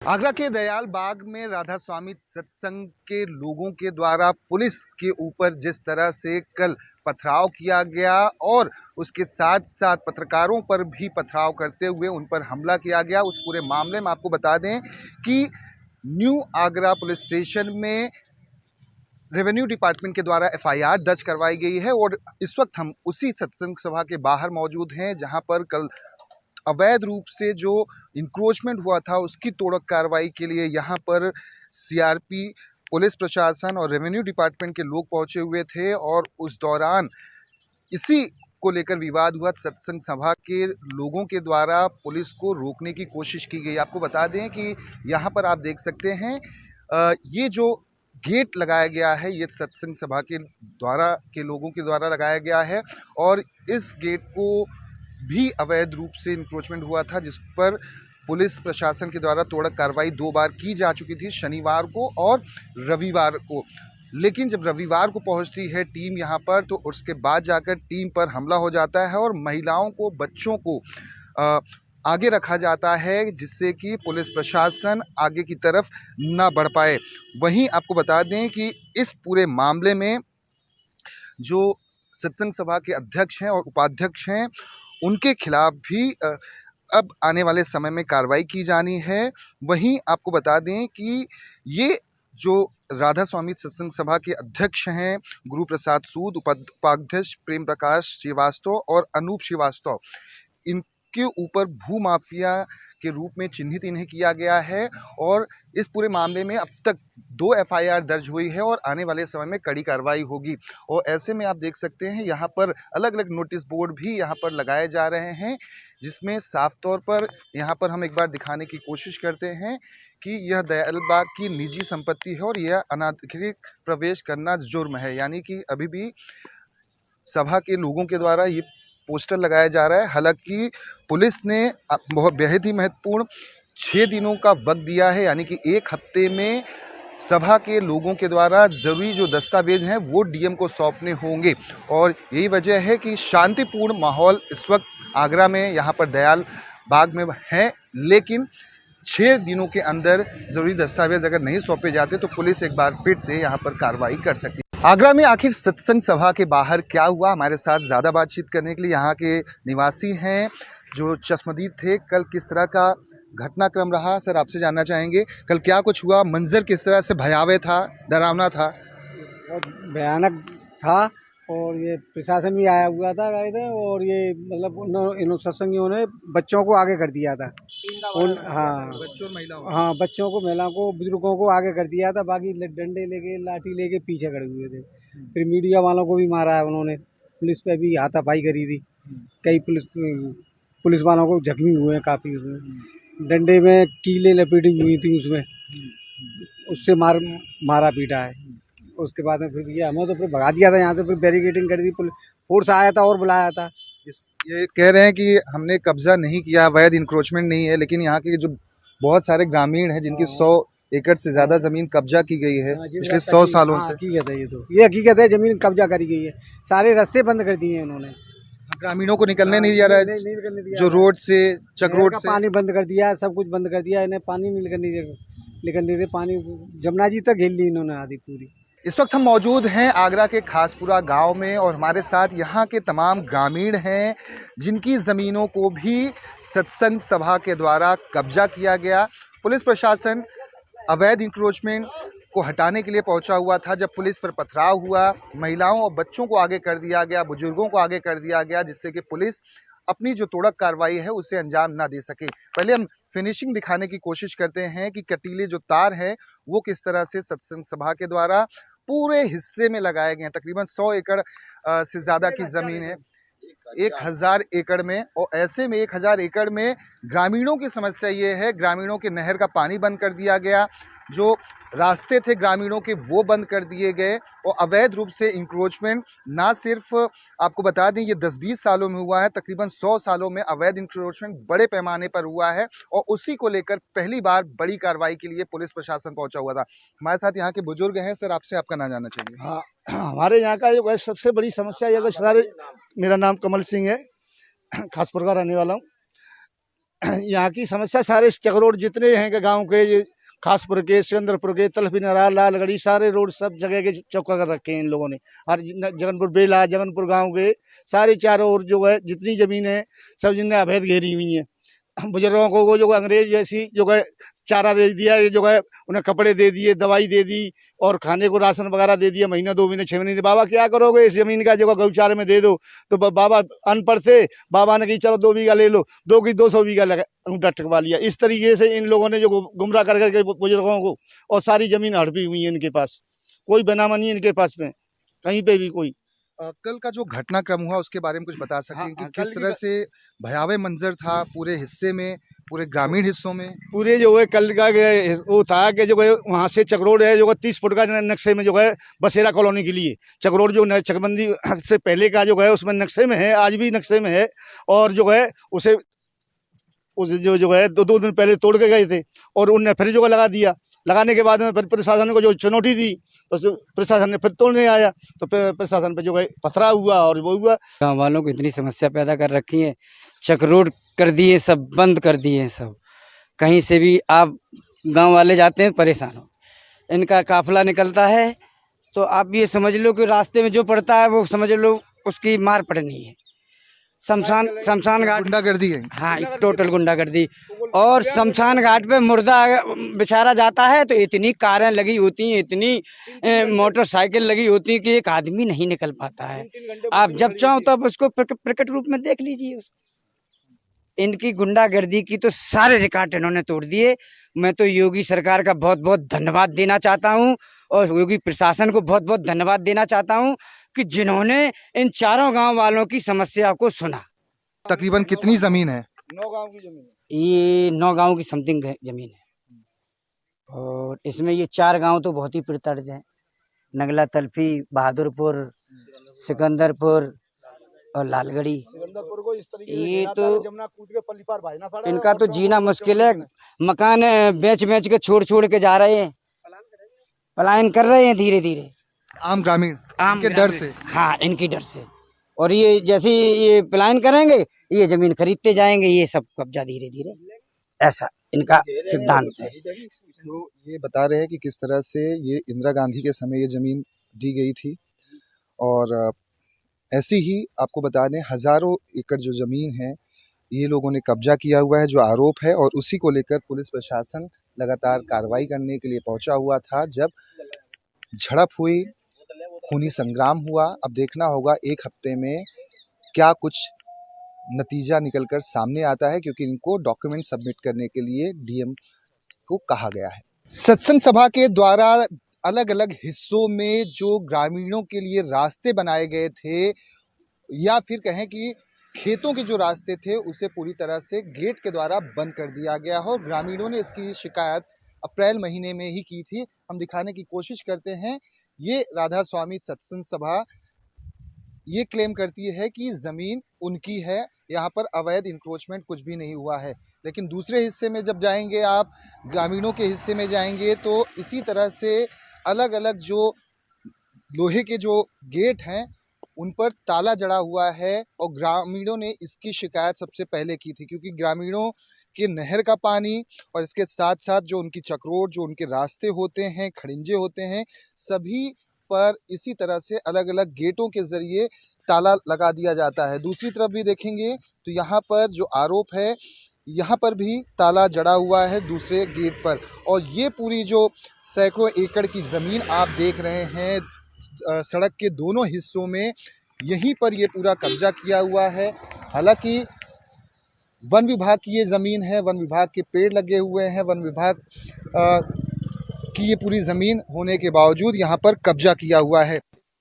आगरा के दयाल बाग में राधा स्वामी सत्संग के लोगों के द्वारा पुलिस के ऊपर जिस तरह से कल पथराव किया गया और उसके साथ साथ पत्रकारों पर भी पथराव करते हुए उन पर हमला किया गया, उस पूरे मामले में आपको बता दें कि न्यू आगरा पुलिस स्टेशन में रेवेन्यू डिपार्टमेंट के द्वारा एफआईआर दर्ज करवाई गई है। और इस वक्त हम उसी सत्संग सभा के बाहर मौजूद हैं जहां पर कल अवैध रूप से जो इंक्रोचमेंट हुआ था उसकी तोड़क कार्रवाई के लिए यहाँ पर सीआरपी, पुलिस प्रशासन और रेवेन्यू डिपार्टमेंट के लोग पहुंचे हुए थे। और उस दौरान इसी को लेकर विवाद हुआ। सत्संग सभा के लोगों के द्वारा पुलिस को रोकने की कोशिश की गई। आपको बता दें कि यहाँ पर आप देख सकते हैं ये जो गेट लगाया गया है ये सत्संग सभा के लोगों के द्वारा लगाया गया है और इस गेट को भी अवैध रूप से इंक्रोचमेंट हुआ था, जिस पर पुलिस प्रशासन के द्वारा तोड़क कार्रवाई 2 बार की जा चुकी थी, शनिवार को और रविवार को। लेकिन जब रविवार को पहुंचती है टीम यहाँ पर तो उसके बाद जाकर टीम पर हमला हो जाता है और महिलाओं को, बच्चों को आगे रखा जाता है, जिससे कि पुलिस प्रशासन आगे की तरफ ना बढ़ पाए। वहीं आपको बता दें कि इस पूरे मामले में जो सत्संग सभा के अध्यक्ष हैं और उपाध्यक्ष हैं उनके खिलाफ भी अब आने वाले समय में कार्रवाई की जानी है। वहीं आपको बता दें कि ये जो राधा स्वामी सत्संग सभा के अध्यक्ष हैं गुरु प्रसाद सूद, उपाध्यक्ष प्रेम प्रकाश श्रीवास्तव और अनूप श्रीवास्तव, इनके ऊपर भू माफिया के रूप में चिन्हित इन्हें किया गया है। और इस पूरे मामले में अब तक 2 एफआईआर दर्ज हुई है और आने वाले समय में कड़ी कार्रवाई होगी। और ऐसे में आप देख सकते हैं यहाँ पर अलग अलग नोटिस बोर्ड भी यहाँ पर लगाए जा रहे हैं, जिसमें साफ तौर पर यहाँ पर हम एक बार दिखाने की कोशिश करते हैं कि यह दयाल बाग की निजी संपत्ति है और यह अनाधिकृत प्रवेश करना जुर्म है। यानी कि अभी भी सभा के लोगों के द्वारा ये पोस्टर लगाया जा रहा है। हालांकि पुलिस ने बहुत बेहद ही महत्वपूर्ण 6 दिनों का वक्त दिया है, यानी कि 1 हफ्ते में सभा के लोगों के द्वारा ज़रूरी जो दस्तावेज हैं वो डीएम को सौंपने होंगे। और यही वजह है कि शांतिपूर्ण माहौल इस वक्त आगरा में यहाँ पर दयाल बाग में है, लेकिन 6 दिनों के अंदर ज़रूरी दस्तावेज अगर नहीं सौंपे जाते तो पुलिस एक बार फिर से यहाँ पर कार्रवाई कर सकती है। आगरा में आखिर सत्संग सभा के बाहर क्या हुआ, हमारे साथ ज़्यादा बातचीत करने के लिए यहाँ के निवासी हैं जो चश्मदीद थे। कल किस तरह का घटनाक्रम रहा सर, आपसे जानना चाहेंगे कल क्या कुछ हुआ, मंजर किस तरह से भयावह था, डरावना था? बहुत भयानक था और ये प्रशासन भी आया हुआ था गए थे और ये मतलब इन सत्संगियों ने बच्चों को आगे कर दिया था। बच्चों को, महिलाओं को, बुजुर्गों को आगे कर दिया था, बाकी डंडे लेके, लाठी लेके पीछे खड़े हुए थे। फिर मीडिया वालों को भी मारा है उन्होंने, पुलिस पे भी हाथापाई करी थी, कई पुलिस वालों को जख्मी हुए हैं काफ़ी, उसमें डंडे में कीले लपेटी हुई थी, उसमें उससे मारा पीटा है। उसके बाद में फिर ये हमें तो फिर भगा दिया था यहाँ से, फिर बैरिकेडिंग कर दी, फोर्स आया था और बुलाया था। ये कह रहे हैं कि हमने कब्जा नहीं किया, अवैध इंक्रोचमेंट नहीं है, लेकिन यहाँ के जो बहुत सारे ग्रामीण हैं जिनकी 100 एकड़ से ज्यादा जमीन कब्जा की गई है पिछले 100 सालों से। हकीकत है, ये हकीकत है, जमीन कब्जा करी गई है, सारे रास्ते बंद कर दिए हैं इन्होंने, ग्रामीणों को निकलने नहीं दिया रहा है, जो रोड से चक रोड से पानी बंद कर दिया, सब कुछ बंद कर दिया, इन्हें पानी नहीं निकलने देते, पानी जमुना जी तक घेर ली इन्होंने आधी पूरी। इस वक्त हम मौजूद हैं आगरा के खासपुरा गांव में और हमारे साथ यहाँ के तमाम ग्रामीण हैं जिनकी ज़मीनों को भी सत्संग सभा के द्वारा कब्जा किया गया। पुलिस प्रशासन अवैध इंक्रोचमेंट को हटाने के लिए पहुंचा हुआ था। जब पुलिस पर पथराव हुआ, महिलाओं और बच्चों को आगे कर दिया गया, बुजुर्गों को आगे कर दिया गया, जिससे कि पुलिस अपनी जो तोड़क कार्रवाई है उसे अंजाम ना दे सके। पहले हम फिनिशिंग दिखाने की कोशिश करते हैं कि कटीले जो तार है वो किस तरह से सत्संग सभा के द्वारा पूरे हिस्से में लगाए गए हैं। तकरीबन 100 एकड़ से ज़्यादा की ज़मीन है, 1000 एकड़ में। और ऐसे में 1000 एकड़ में ग्रामीणों की समस्या ये है, ग्रामीणों के नहर का पानी बंद कर दिया गया, जो रास्ते थे ग्रामीणों के वो बंद कर दिए गए और अवैध रूप से इंक्रोचमेंट ना सिर्फ आपको बता दें ये 10-20 सालों में हुआ है, तकरीबन 100 सालों में अवैध इंक्रोचमेंट बड़े पैमाने पर हुआ है। और उसी को लेकर पहली बार बड़ी कार्रवाई के लिए पुलिस प्रशासन पहुंचा हुआ था। हमारे साथ यहाँ के बुजुर्ग हैं, सर आपसे आपका नाम जानना चाहिए। हाँ, हमारे यहाँ का जो सबसे बड़ी समस्या ये सारे, मेरा नाम कमल सिंह है, खासपुर का रहने वाला हूँ। यहाँ की समस्या सारे चक रोड जितने हैं कि गांव के, ये खासपुर के, सिकंदरपुर के, तलफीनरा, लालगढ़ी, सारे रोड सब जगह के चौका कर रखे हैं इन लोगों ने। और जगनपुर बेला, जगनपुर गांव के सारे चारों ओर जो है जितनी जमीन है सब जिनने अवैध घेरी हुई है। बुजुर्गों को वो जो अंग्रेज जैसी जो है चारा दे दिया, ये जो है उन्हें कपड़े दे दिए, दवाई दे दी और खाने को राशन वगैरह दे दिया, महीना 2 महीने 6 महीने। बाबा क्या करोगे इस जमीन का, जो गौचारे में दे दो। तो बाबा अनपढ़ थे, बाबा ने कही चलो 2 बीघा ले लो, 2 की 200 बीघा अंगूठा ठकवा लिया। इस तरीके से इन लोगों ने जो गुमराह कर करके बुजुर्गों को, और सारी जमीन हड़पी हुई है इनके पास, कोई बनामा नहीं है इनके पास में कहीं पे भी कोई। कल का जो घटनाक्रम हुआ उसके बारे में कुछ बता सकते हैं कि हाँ, किस तरह से भयावह मंजर था पूरे हिस्से में, पूरे ग्रामीण हिस्सों में? पूरे जो है कल का वो था कि जो है वहाँ से चकरोड है, जो है 30 फुट का नक्शे में जो है बसेरा कॉलोनी के लिए चकरोड जो चकबंदी से पहले का जो है उसमें नक्शे में है, आज भी नक्शे में है। और जो है उसे उस जो है 2 दिन पहले तोड़ के गए थे और उनने फिर जो है लगा दिया। लगाने के बाद में फिर प्रशासन को जो चुनौती दी तो प्रशासन ने फिर तोड़ने आया, तो प्रशासन पे जो है पथरा हुआ और वो हुआ। गाँव वालों को इतनी समस्या पैदा कर रखी है, चक रोड कर दिए, सब बंद कर दिए हैं सब। कहीं से भी आप गांव वाले जाते हैं परेशान हो, इनका काफिला निकलता है तो आप ये समझ लो कि रास्ते में जो पड़ता है वो समझ लो उसकी मार पड़नी है। शमशान घाट गुंडागर्दी है। हाँ, टोटल गुंडागर्दी। और शमशान घाट पे मुर्दा बेचारा जाता है तो इतनी कारें लगी होती हैं, इतनी मोटरसाइकिल लगी होती है कि एक आदमी नहीं निकल पाता है। आप जब चाहो तब उसको प्रकट रूप में देख लीजिए। इनकी गुंडागर्दी की तो सारे रिकॉर्ड इन्होंने तोड़ दिए। मैं तो योगी सरकार का बहुत बहुत धन्यवाद देना चाहता हूँ और योगी प्रशासन को बहुत बहुत धन्यवाद देना चाहता हूँ कि जिन्होंने इन चारों गांव वालों की समस्या को सुना। तकरीबन कितनी जमीन है? 9 गांव की जमीन है। ये 9 गांव की समथिंग जमीन है और इसमें ये 4 गांव तो बहुत ही प्रताड़ित हैं। नगला, तलफी, बहादुरपुर, सिकंदरपुर और लालगढ़ी। सिकंदरपुर को इस तरीके ये तो जमुना कूद के पल्ली पार भागना पड़ा। इनका तो जीना मुश्किल है। मकान बेच के छोड़ के जा रहे हैं, पलायन कर रहे हैं धीरे धीरे। आम ग्रामीण के डर से। हाँ, इनकी डर से। और ये जैसे ये पलायन करेंगे ये जमीन खरीदते जाएंगे, ये सब कब्जा धीरे धीरे, ऐसा इनका सिद्धांत है। तो ये बता रहे हैं कि किस तरह से ये इंदिरा गांधी के समय ये जमीन दी गई थी और ऐसी ही आपको बता दें हजारों एकड़ जो जमीन है ये लोगों ने कब्जा किया हुआ है, जो आरोप है। और उसी को लेकर पुलिस प्रशासन लगातार कार्रवाई करने के लिए पहुंचा हुआ था। जब झड़प हुई, खूनी संग्राम हुआ, अब देखना होगा 1 हफ्ते में क्या कुछ नतीजा निकलकर सामने आता है, क्योंकि इनको डॉक्यूमेंट सबमिट करने के लिए डीएम को कहा गया है। सत्संग सभा के द्वारा अलग अलग हिस्सों में जो ग्रामीणों के लिए रास्ते बनाए गए थे, या फिर कहें कि खेतों के जो रास्ते थे उसे पूरी तरह से गेट के द्वारा बंद कर दिया गया है और ग्रामीणों ने इसकी शिकायत अप्रैल महीने में ही की थी। हम दिखाने की कोशिश करते हैं। ये राधा स्वामी सत्संग सभा ये क्लेम करती है कि ज़मीन उनकी है, यहाँ पर अवैध इंक्रोचमेंट कुछ भी नहीं हुआ है। लेकिन दूसरे हिस्से में जब जाएंगे आप, ग्रामीणों के हिस्से में जाएंगे, तो इसी तरह से अलग अलग जो लोहे के जो गेट हैं उन पर ताला जड़ा हुआ है और ग्रामीणों ने इसकी शिकायत सबसे पहले की थी, क्योंकि ग्रामीणों के नहर का पानी और इसके साथ साथ जो उनकी चक्रोड, जो उनके रास्ते होते हैं, खड़िंजे होते हैं, सभी पर इसी तरह से अलग अलग गेटों के जरिए ताला लगा दिया जाता है। दूसरी तरफ भी देखेंगे तो यहाँ पर जो आरोप है, यहाँ पर भी ताला जड़ा हुआ है दूसरे गेट पर। और ये पूरी जो सैकड़ों एकड़ की ज़मीन आप देख रहे हैं सड़क के दोनों हिस्सों में, यहीं पर ये पूरा कब्जा किया हुआ है। हालांकि वन विभाग की ये ज़मीन है, वन विभाग के पेड़ लगे हुए हैं, वन विभाग की ये पूरी ज़मीन होने के बावजूद यहाँ पर कब्जा किया हुआ है।